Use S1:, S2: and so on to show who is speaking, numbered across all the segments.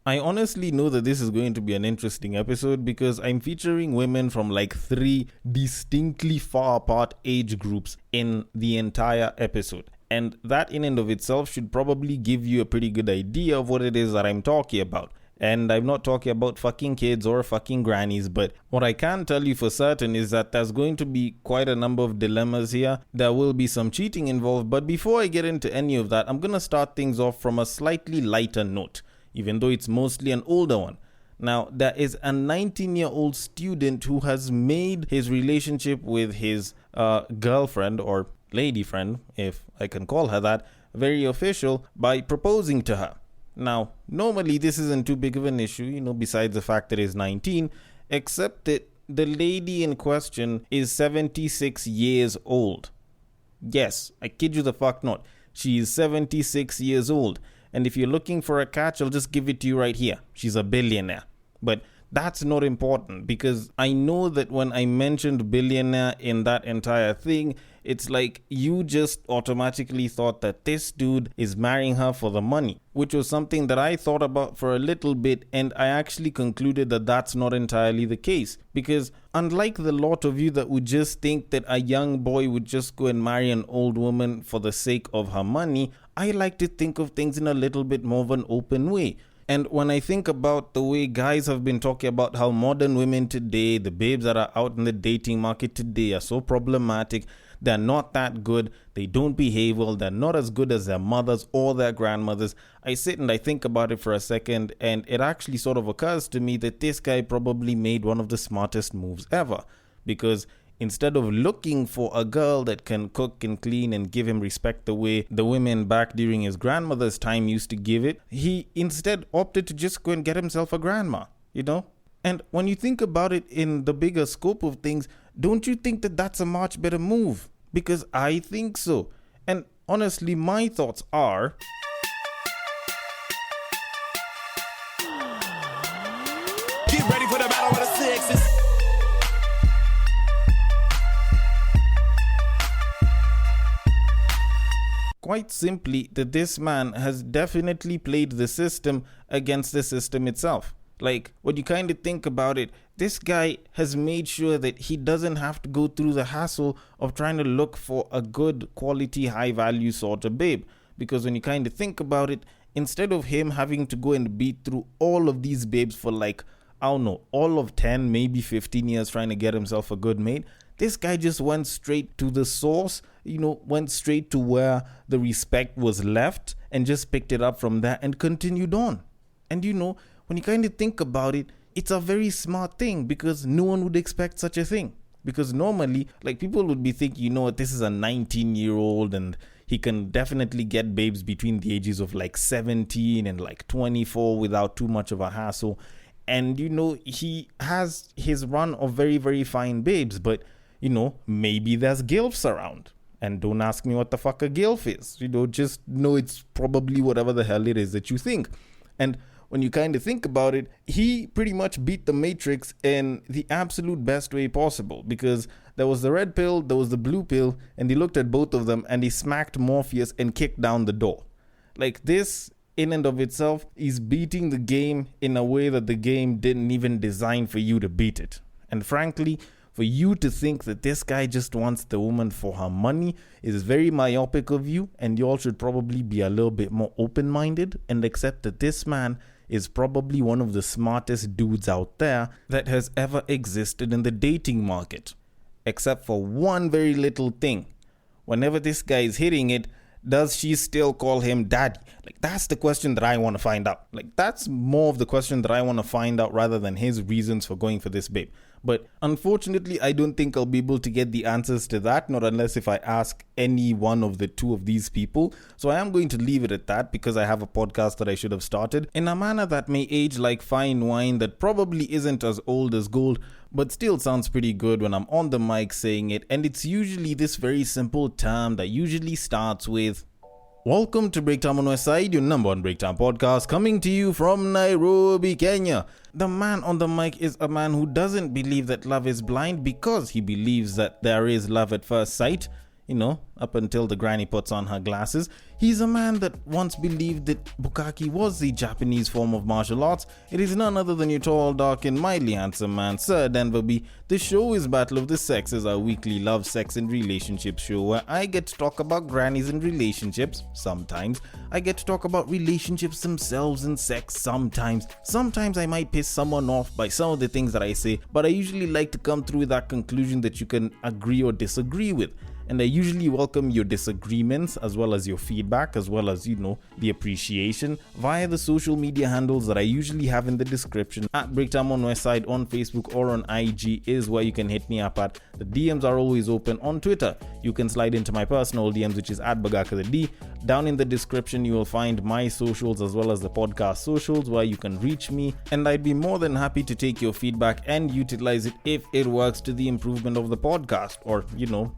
S1: I honestly know that this is going to be an interesting episode because I'm featuring women from like 3 distinctly far apart age groups in the entire episode. And that in and of itself should probably give you a pretty good idea of what it is that I'm talking about. And I'm not talking about fucking kids or fucking grannies, but what I can tell you for certain is that there's going to be quite a number of dilemmas here. There will be some cheating involved, but before I get into any of that, I'm going to start things off from a slightly lighter note, even though it's mostly an older one. Now, there is a 19-year-old student who has made his relationship with his girlfriend or lady friend, if I can call her that, very official by proposing to her. Now, normally this isn't too big of an issue, besides the fact that he's 19, except that the lady in question is 76 years old. Yes, I kid you the fuck not. She is 76 years old. And if you're looking for a catch, I'll just give it to you right here. She's a billionaire. But that's not important because I know that when I mentioned billionaire in that entire thing, it's like you just automatically thought that this dude is marrying her for the money, which was something that I thought about for a little bit, and I actually concluded that that's not entirely the case. Because unlike the lot of you that would just think that a young boy would just go and marry an old woman for the sake of her money, I like to think of things in a little bit more of an open way. And when I think about the way guys have been talking about how modern women today, the babes that are out in the dating market today are so problematic, they're not that good, they don't behave well, they're not as good as their mothers or their grandmothers, I sit and I think about it for a second, and it actually sort of occurs to me that this guy probably made one of the smartest moves ever. Because instead of looking for a girl that can cook and clean and give him respect the way the women back during his grandmother's time used to give it, he instead opted to just go and get himself a grandma, And when you think about it in the bigger scope of things, don't you think that that's a much better move? Because I think so. And honestly, my thoughts are...
S2: Get ready for the battle of the sexes.
S1: Quite simply, that this man has definitely played the system against the system itself. Like, when you kind of think about it, this guy has made sure that he doesn't have to go through the hassle of trying to look for a good quality, high value sort of babe. Because when you kind of think about it, instead of him having to go and beat through all of these babes for like, I don't know, all of 10, maybe 15 years trying to get himself a good mate, this guy just went straight to the source, went straight to where the respect was left and just picked it up from there and continued on. And when you kind of think about it, it's a very smart thing because no one would expect such a thing. Because normally, like, people would be thinking, this is a 19-year-old and he can definitely get babes between the ages of like 17 and like 24 without too much of a hassle. And, he has his run of very, very fine babes, but, maybe there's gilfs around. And don't ask me what the fuck a gilf is. Just know it's probably whatever the hell it is that you think. And when you kind of think about it, he pretty much beat the Matrix in the absolute best way possible. Because there was the red pill, there was the blue pill, and he looked at both of them and he smacked Morpheus and kicked down the door. Like, this in and of itself is beating the game in a way that the game didn't even design for you to beat it. And frankly, for you to think that this guy just wants the woman for her money is very myopic of you, and you all should probably be a little bit more open-minded and accept that this man is probably one of the smartest dudes out there that has ever existed in the dating market. Except for one very little thing. Whenever this guy is hitting it, does she still call him daddy? Like, that's the question that I want to find out. Like, that's more of the question that I want to find out rather than his reasons for going for this babe. But unfortunately, I don't think I'll be able to get the answers to that, not unless if I ask any one of the two of these people. So I am going to leave it at that because I have a podcast that I should have started in a manner that may age like fine wine that probably isn't as old as gold, but still sounds pretty good when I'm on the mic saying it. And it's usually this very simple term that usually starts with, welcome to Breaktime on West Side, your number one Breaktime podcast, coming to you from Nairobi, Kenya. The man on the mic is a man who doesn't believe that love is blind because he believes that there is love at first sight. up until the granny puts on her glasses. He's a man that once believed that bukkake was the Japanese form of martial arts. It is none other than your tall, dark, and mildly handsome man, Sir Denver B. The show is Battle of the Sexes, our weekly love, sex, and relationships show where I get to talk about grannies and relationships. Sometimes I get to talk about relationships themselves and sex. Sometimes I might piss someone off by some of the things that I say, but I usually like to come through with that conclusion that you can agree or disagree with. And I usually welcome your disagreements as well as your feedback, as well as, the appreciation via the social media handles that I usually have in the description. At Breaktime on Westside on Facebook or on IG is where you can hit me up at. The DMs are always open on Twitter. You can slide into my personal DMs, which is at Bagaka the D. Down in the description, you will find my socials as well as the podcast socials where you can reach me. And I'd be more than happy to take your feedback and utilize it if it works to the improvement of the podcast, or,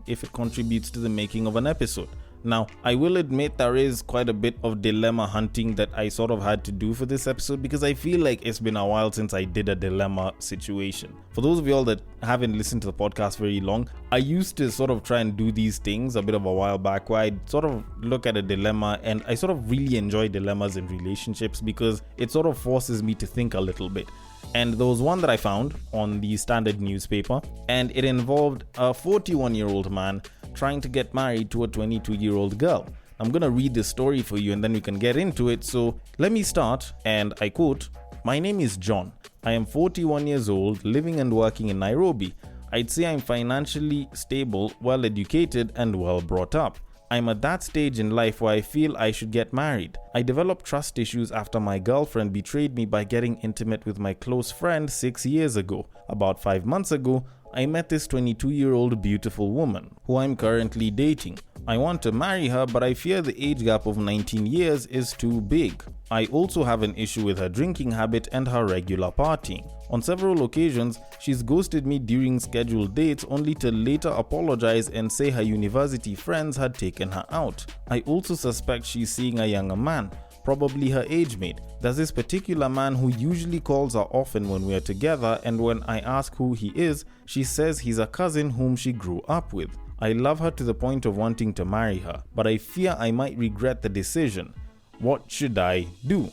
S1: if it contributes to the making of an episode. Now, I will admit there is quite a bit of dilemma hunting that I sort of had to do for this episode because I feel like it's been a while since I did a dilemma situation. For those of y'all that haven't listened to the podcast very long, I used to sort of try and do these things a bit of a while back where I'd sort of look at a dilemma, and I sort of really enjoy dilemmas in relationships because it sort of forces me to think a little bit. And there was one that I found on the Standard newspaper, and it involved a 41-year-old man trying to get married to a 22-year-old girl. I'm going to read this story for you and then we can get into it. So let me start, and I quote, "My name is John. I am 41 years old, living and working in Nairobi. I'd say I'm financially stable, well educated, and well brought up. I'm at that stage in life where I feel I should get married. I developed trust issues after my girlfriend betrayed me by getting intimate with my close friend 6 years ago. About 5 months ago, I met this 22-year-old beautiful woman, who I'm currently dating. I want to marry her, but I fear the age gap of 19 years is too big. I also have an issue with her drinking habit and her regular partying. On several occasions, she's ghosted me during scheduled dates only to later apologize and say her university friends had taken her out. I also suspect she's seeing a younger man, probably her age mate. There's this particular man who usually calls her often when we're together, and when I ask who he is, she says he's a cousin whom she grew up with. I love her to the point of wanting to marry her, but I fear I might regret the decision. What should I do?"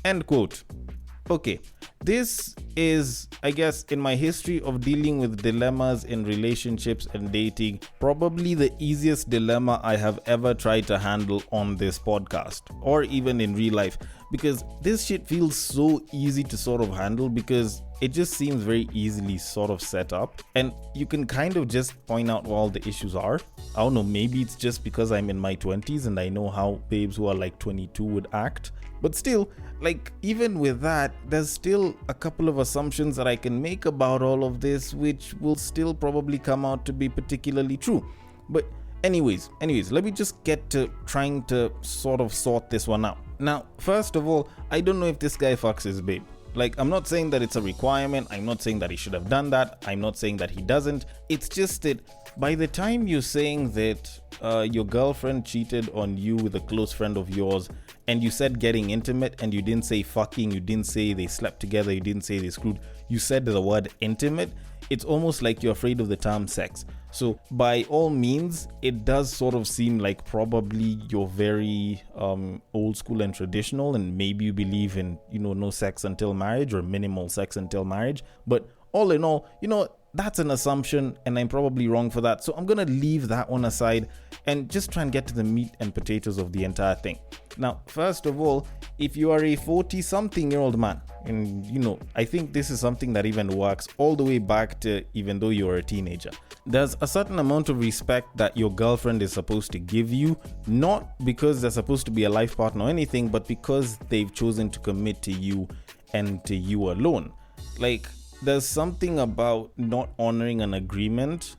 S1: End quote. Okay, this is, I guess, in my history of dealing with dilemmas in relationships and dating, probably the easiest dilemma I have ever tried to handle on this podcast, or even in real life, because this shit feels so easy to sort of handle because it just seems very easily sort of set up, and you can kind of just point out what all the issues are. I don't know, maybe it's just because I'm in my 20s and I know how babes who are like 22 would act. But still, even with that, there's still a couple of assumptions that I can make about all of this, which will still probably come out to be particularly true. But anyways, let me just get to trying to sort of sort this one out. Now, first of all, I don't know if this guy fucks his babe. I'm not saying that it's a requirement. I'm not saying that he should have done that. I'm not saying that he doesn't. It's just that by the time you're saying that your girlfriend cheated on you with a close friend of yours, and you said getting intimate, and you didn't say fucking, you didn't say they slept together, you didn't say they screwed, you said the word intimate, it's almost like you're afraid of the term sex. So by all means, it does sort of seem like probably you're very old school and traditional, and maybe you believe in, no sex until marriage or minimal sex until marriage. But all in all, that's an assumption, and I'm probably wrong for that. So I'm going to leave that one aside and just try and get to the meat and potatoes of the entire thing. Now, first of all, if you are a 40-something-year-old man, and I think this is something that even works all the way back to even though you're a teenager, there's a certain amount of respect that your girlfriend is supposed to give you, not because they're supposed to be a life partner or anything, but because they've chosen to commit to you and to you alone. There's something about not honoring an agreement.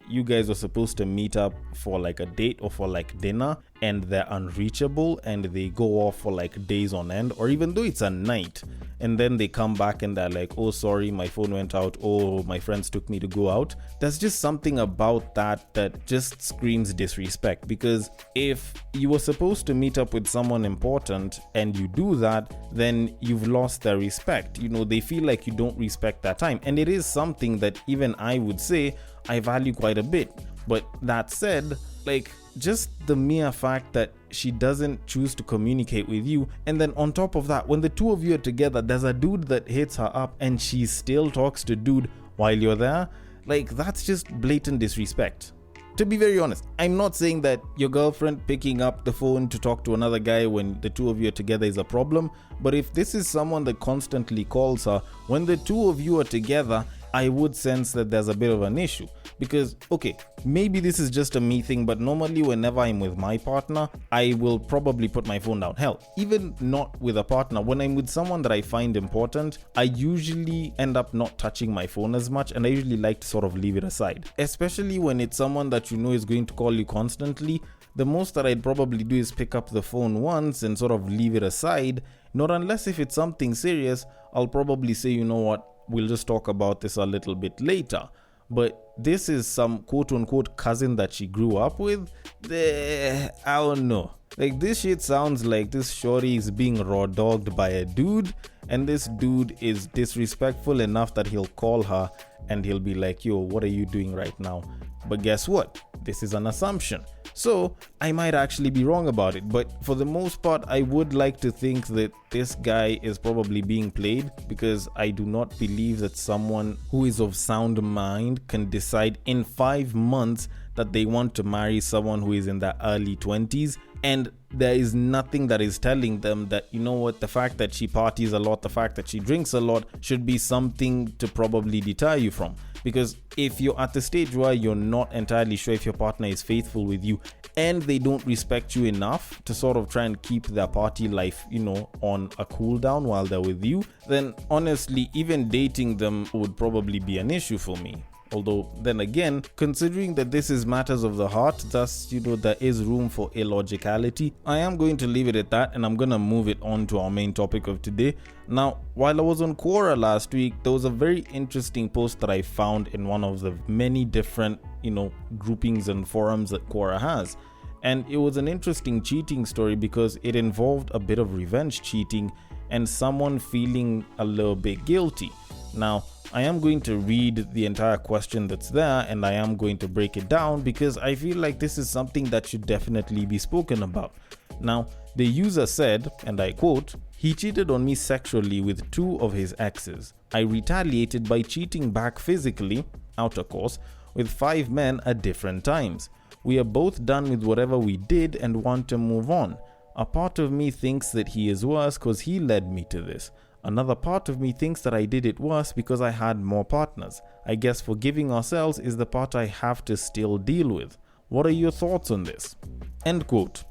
S1: You guys are supposed to meet up for a date or for dinner, and they're unreachable and they go off for days on end, or even though it's a night, and then they come back and they're like, "Oh, sorry, my phone went out. Oh, my friends took me to go out." There's just something about that just screams disrespect, because if you were supposed to meet up with someone important and you do that, then you've lost their respect. They feel like you don't respect that time, and it is something that even I would say I value quite a bit. But that said, Like, just the mere fact that she doesn't choose to communicate with you, and then on top of that, when the two of you are together, there's a dude that hits her up and she still talks to dude while you're there. Like, that's just blatant disrespect. To be very honest, I'm not saying that your girlfriend picking up the phone to talk to another guy when the two of you are together is a problem, but if this is someone that constantly calls her when the two of you are together, I would sense that there's a bit of an issue. Because, okay, maybe this is just a me thing, but normally whenever I'm with my partner, I will probably put my phone down. Hell, even not with a partner, when I'm with someone that I find important, I usually end up not touching my phone as much, and I usually like to sort of leave it aside. Especially when it's someone that you know is going to call you constantly, the most that I'd probably do is pick up the phone once and sort of leave it aside. Not unless if it's something serious, I'll probably say, you know what, we'll just talk about this a little bit later. But this is some quote-unquote cousin that she grew up with. I don't know. Like, this shit sounds like this shorty is being raw-dogged by a dude, and this dude is disrespectful enough that he'll call her and he'll be like, yo, what are you doing right now? But guess what? This is an assumption. So I might actually be wrong about it, but for the most part, I would like to think that this guy is probably being played, because I do not believe that someone who is of sound mind can decide in 5 months that they want to marry someone who is in their early 20s, and there is nothing that is telling them that, you know what, the fact that she parties a lot, the fact that she drinks a lot should be something to probably deter you from. Because if you're at the stage where you're not entirely sure if your partner is faithful with you, and they don't respect you enough to sort of try and keep their party life, you know, on a cool down while they're with you, then honestly, even dating them would probably be an issue for me. Although, then again, considering that this is matters of the heart, thus, you know, there is room for illogicality, I am going to leave it at that, and I'm going to move it on to our main topic of today. Now, while I was on Quora last week, there was a very interesting post that I found in one of the many different, you know, groupings and forums that Quora has. And it was an interesting cheating story because it involved a bit of revenge cheating and someone feeling a little bit guilty. Now, I am going to read the entire question that's there, and I am going to break it down because I feel like this is something that should definitely be spoken about. Now, the user said, and I quote, "He cheated on me sexually with 2 of his exes. I retaliated by cheating back physically, outer course, with 5 men at different times. We are both done with whatever we did and want to move on. A part of me thinks that he is worse because he led me to this. Another part of me thinks that I did it worse because I had more partners. I guess forgiving ourselves is the part I have to still deal with. What are your thoughts on this?" End quote.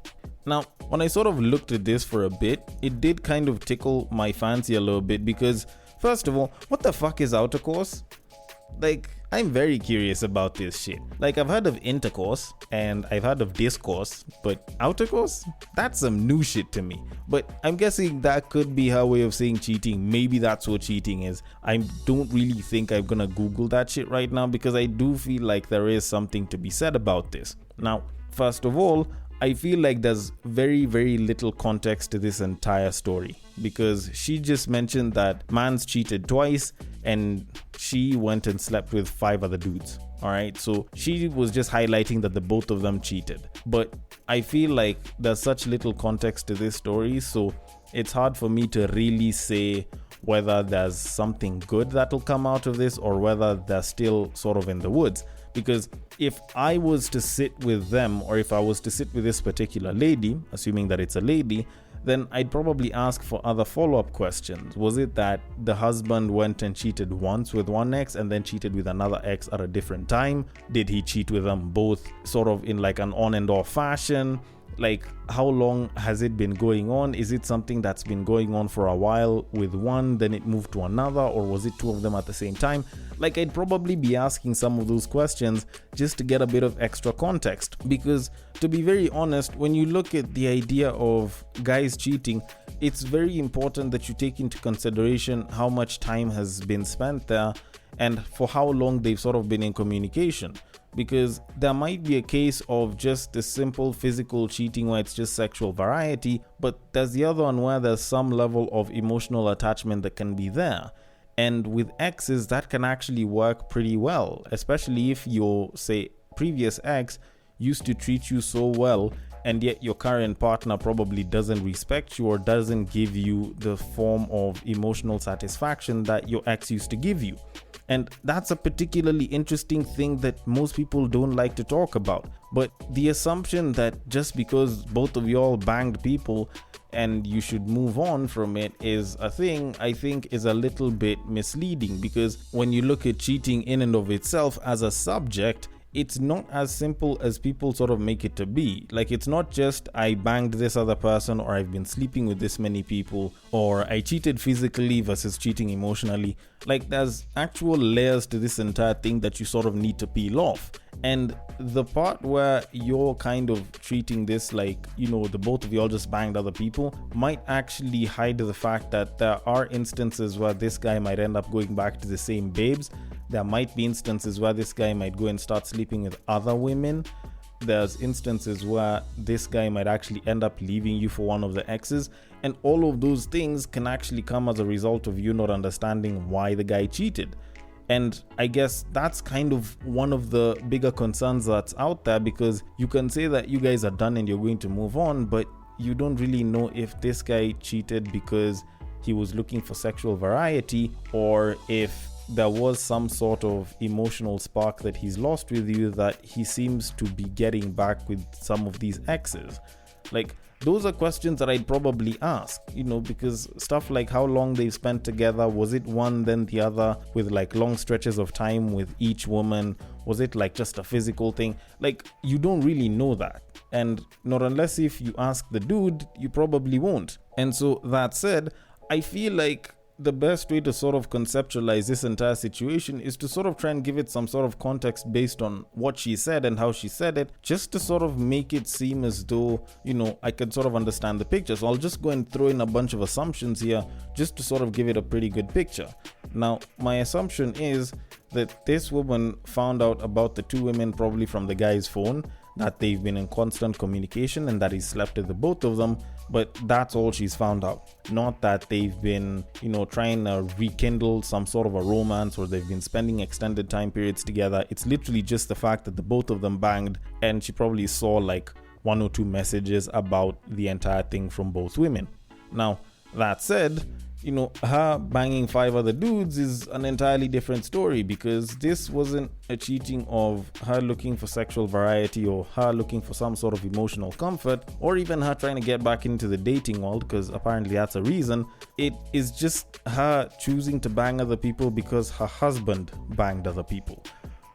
S1: Now, when I sort of looked at this for a bit, it did kind of tickle my fancy a little bit because, first of all, what the fuck is outer course? Like, I'm very curious about this shit. Like, I've heard of intercourse and I've heard of discourse, but outer course? That's some new shit to me. But I'm guessing that could be her way of saying cheating. Maybe that's what cheating is. I don't really think I'm gonna Google that shit right now because I do feel like there is something to be said about this. Now, first of all, I feel like there's very, very little context to this entire story because she just mentioned that man's cheated twice and she went and slept with 5 other dudes. Alright, so she was just highlighting that the both of them cheated. But I feel like there's such little context to this story, so it's hard for me to really say whether there's something good that'll come out of this or whether they're still sort of in the woods. Because if I was to sit with them, or if I was to sit with this particular lady, assuming that it's a lady, then I'd probably ask for other follow-up questions. Was it that the husband went and cheated once with one ex and then cheated with another ex at a different time? Did he cheat with them both sort of in like an on and off fashion? Like, how long has it been going on? Is it something that's been going on for a while with one, then it moved to another, or was it 2 of them at the same time? Like, I'd probably be asking some of those questions just to get a bit of extra context. Because, to be very honest, when you look at the idea of guys cheating, it's very important that you take into consideration how much time has been spent there and for how long they've sort of been in communication. Because there might be a case of just the simple physical cheating where it's just sexual variety, but there's the other one where there's some level of emotional attachment that can be there. And with exes, that can actually work pretty well, especially if your, say, previous ex, used to treat you so well, and yet your current partner probably doesn't respect you or doesn't give you the form of emotional satisfaction that your ex used to give you. And that's a particularly interesting thing that most people don't like to talk about. But the assumption that just because both of y'all banged people and you should move on from it is a thing, I think is a little bit misleading, because when you look at cheating in and of itself as a subject, it's not as simple as people sort of make it to be. Like, it's not just I banged this other person, or I've been sleeping with this many people, or I cheated physically versus cheating emotionally. Like, there's actual layers to this entire thing that you sort of need to peel off. And the part where you're kind of treating this like, the both of y'all just banged other people might actually hide the fact that there are instances where this guy might end up going back to the same babes. There might be instances where this guy might go and start sleeping with other women. There's instances where this guy might actually end up leaving you for one of the exes. And all of those things can actually come as a result of you not understanding why the guy cheated. And I guess that's kind of one of the bigger concerns that's out there, because you can say that you guys are done and you're going to move on, but you don't really know if this guy cheated because he was looking for sexual variety, or if there was some sort of emotional spark that he's lost with you that he seems to be getting back with some of these exes. Like, those are questions that I'd probably ask, because stuff like how long they've spent together, was it one then the other with like long stretches of time with each woman? Was it like just a physical thing? Like, you don't really know that. And not unless if you ask the dude, you probably won't. And so that said, I feel like the best way to sort of conceptualize this entire situation is to sort of try and give it some sort of context based on what she said and how she said it, just to sort of make it seem as though, I could sort of understand the picture. So I'll just go and throw in a bunch of assumptions here just to sort of give it a pretty good picture. Now, my assumption is that this woman found out about the two women probably from the guy's phone, that they've been in constant communication and that he slept with the both of them, but that's all she's found out. Not that they've been, trying to rekindle some sort of a romance, or they've been spending extended time periods together. It's literally just the fact that the both of them banged, and she probably saw like 1 or 2 messages about the entire thing from both women. Now, that said, her banging 5 other dudes is an entirely different story, because this wasn't a cheating of her looking for sexual variety, or her looking for some sort of emotional comfort, or even her trying to get back into the dating world, because apparently that's a reason. It is just her choosing to bang other people because her husband banged other people,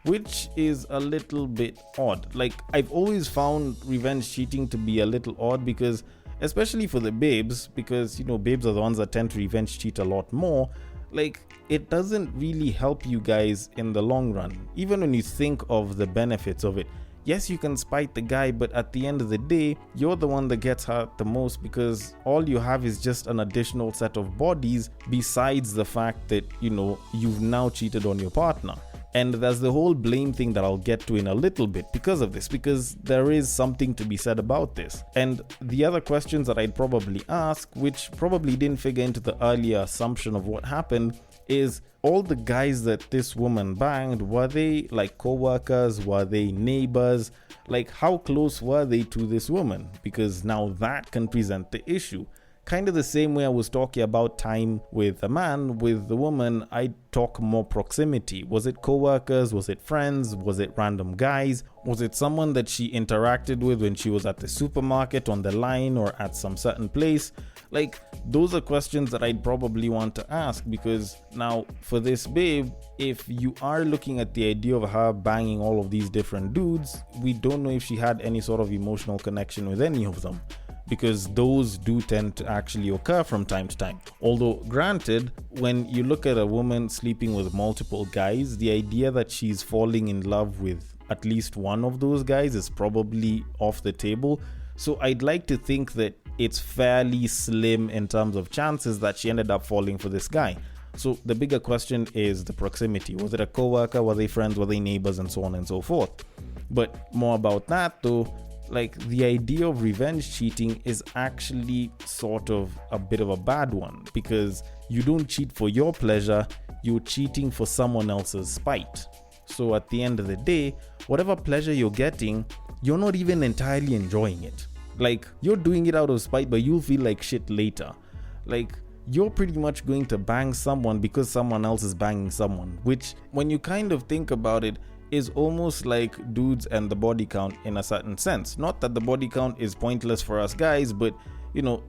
S1: which is a little bit odd. Like, I've always found revenge cheating to be a little odd, because especially for the babes, because babes are the ones that tend to revenge cheat a lot more. Like, it doesn't really help you guys in the long run, even when you think of the benefits of it. Yes, you can spite the guy, but at the end of the day, you're the one that gets hurt the most, because all you have is just an additional set of bodies besides the fact that you've now cheated on your partner. And there's the whole blame thing that I'll get to in a little bit because of this, because there is something to be said about this. And the other questions that I'd probably ask, which probably didn't figure into the earlier assumption of what happened, is all the guys that this woman banged, were they like co-workers? Were they neighbors? Like, how close were they to this woman? Because now that can present the issue. Kind of the same way I was talking about time with a man, with the woman, I talk more proximity. Was it co-workers? Was it friends? Was it random guys? Was it someone that she interacted with when she was at the supermarket, on the line, or at some certain place? Like, those are questions that I'd probably want to ask, because now for this babe, if you are looking at the idea of her banging all of these different dudes, we don't know if she had any sort of emotional connection with any of them, because those do tend to actually occur from time to time. Although, granted, when you look at a woman sleeping with multiple guys, the idea that she's falling in love with at least one of those guys is probably off the table. So I'd like to think that it's fairly slim in terms of chances that she ended up falling for this guy. So the bigger question is the proximity. Was it a co-worker? Were they friends? Were they neighbors? And so on and so forth. But more about that though, like, the idea of revenge cheating is actually sort of a bit of a bad one, because you don't cheat for your pleasure, you're cheating for someone else's spite. So at the end of the day, whatever pleasure you're getting, you're not even entirely enjoying it. Like, you're doing it out of spite, but you'll feel like shit later. Like, you're pretty much going to bang someone because someone else is banging someone, which, when you kind of think about it, is almost like dudes and the body count in a certain sense. Not that the body count is pointless for us guys, but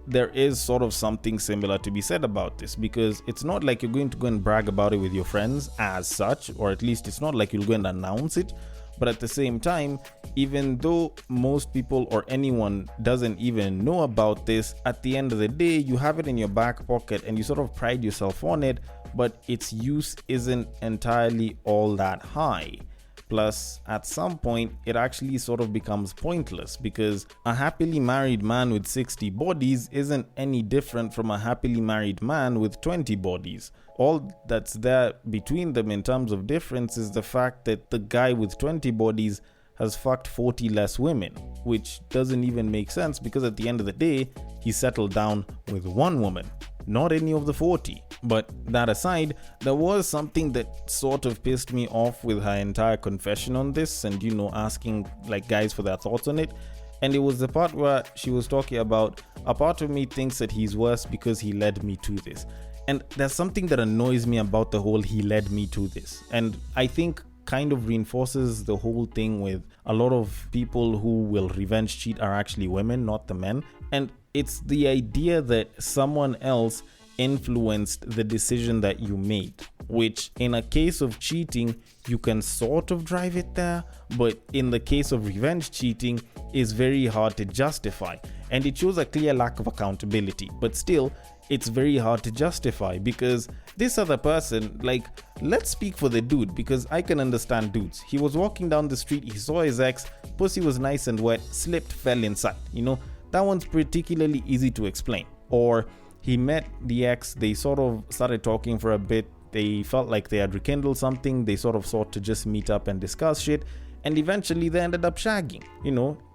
S1: there is sort of something similar to be said about this, because it's not like you're going to go and brag about it with your friends as such, or at least it's not like you'll go and announce it. But at the same time, even though most people or anyone doesn't even know about this, at the end of the day, you have it in your back pocket and you sort of pride yourself on it, but its use isn't entirely all that high. Plus, at some point, it actually sort of becomes pointless, because a happily married man with 60 bodies isn't any different from a happily married man with 20 bodies. All that's there between them in terms of difference is the fact that the guy with 20 bodies has fucked 40 less women, which doesn't even make sense, because at the end of the day, he settled down with one woman, not any of the 40. But that aside, there was something that sort of pissed me off with her entire confession on this, and asking like guys for their thoughts on it. And it was the part where she was talking about, a part of me thinks that he's worse because he led me to this. And there's something that annoys me about the whole he led me to this, and I think kind of reinforces the whole thing with a lot of people who will revenge cheat are actually women, not the men. And it's the idea that someone else influenced the decision that you made, which in a case of cheating, you can sort of drive it there, but in the case of revenge cheating, is very hard to justify. And it shows a clear lack of accountability, but still, it's very hard to justify, because this other person, like, let's speak for the dude, because I can understand dudes. He was walking down the street, he saw his ex, pussy was nice and wet, slipped, fell inside. That one's particularly easy to explain. Or he met the ex, they sort of started talking for a bit, they felt like they had rekindled something, they sort of sought to just meet up and discuss shit, and eventually they ended up shagging.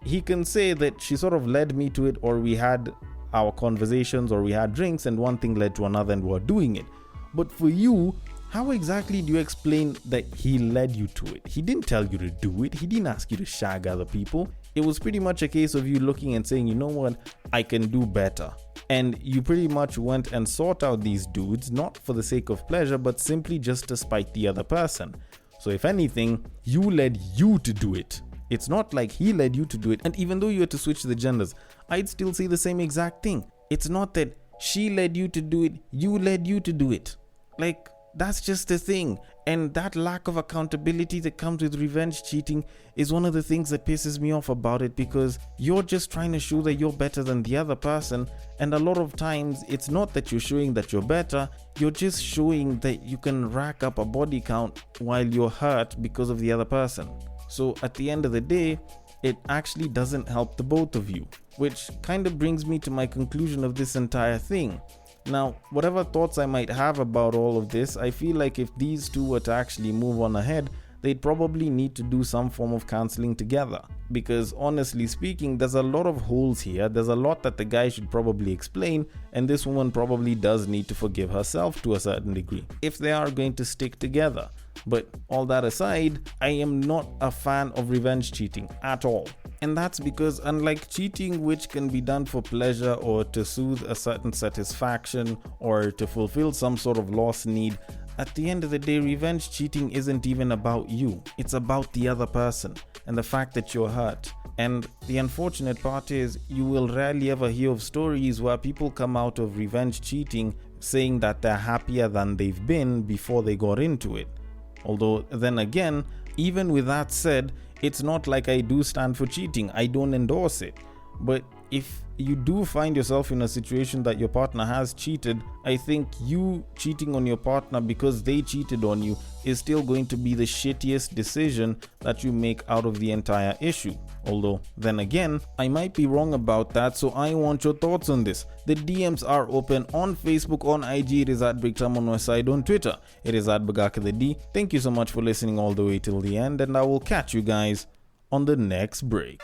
S1: He can say that she sort of led me to it, or we had our conversations, or we had drinks, and one thing led to another and we're doing it. But for you, how exactly do you explain that he led you to it? He didn't tell you to do it. He didn't ask you to shag other people. It was pretty much a case of you looking and saying, you know what, I can do better. And you pretty much went and sought out these dudes, not for the sake of pleasure, but simply just to spite the other person. So if anything, you led you to do it. It's not like he led you to do it. And even though you had to switch the genders, I'd still say the same exact thing. It's not that she led you to do it, you led you to do it. Like, that's just the thing. And that lack of accountability that comes with revenge cheating is one of the things that pisses me off about it, because you're just trying to show that you're better than the other person. And a lot of times, it's not that you're showing that you're better, you're just showing that you can rack up a body count while you're hurt because of the other person. So at the end of the day, it actually doesn't help the both of you, which kind of brings me to my conclusion of this entire thing. Now, whatever thoughts I might have about all of this, I feel like if these two were to actually move on ahead, they'd probably need to do some form of counseling together. Because honestly speaking, there's a lot of holes here. There's a lot that the guy should probably explain, and this woman probably does need to forgive herself to a certain degree, if they are going to stick together. But all that aside, I am not a fan of revenge cheating at all. And that's because, unlike cheating, which can be done for pleasure or to soothe a certain satisfaction or to fulfill some sort of lost need, at the end of the day, revenge cheating isn't even about you. It's about the other person and the fact that you're hurt. And the unfortunate part is, you will rarely ever hear of stories where people come out of revenge cheating saying that they're happier than they've been before they got into it. Although, then again, even with that said, it's not like I do stand for cheating. I don't endorse it. But if you do find yourself in a situation that your partner has cheated, I think you cheating on your partner because they cheated on you is still going to be the shittiest decision that you make out of the entire issue. Although, then again, I might be wrong about that, so I want your thoughts on this. The DMs are open on Facebook, on IG, it is at BreakTime on Westside, on Twitter, it is at Bagaka the D. Thank you so much for listening all the way till the end, and I will catch you guys on the next break.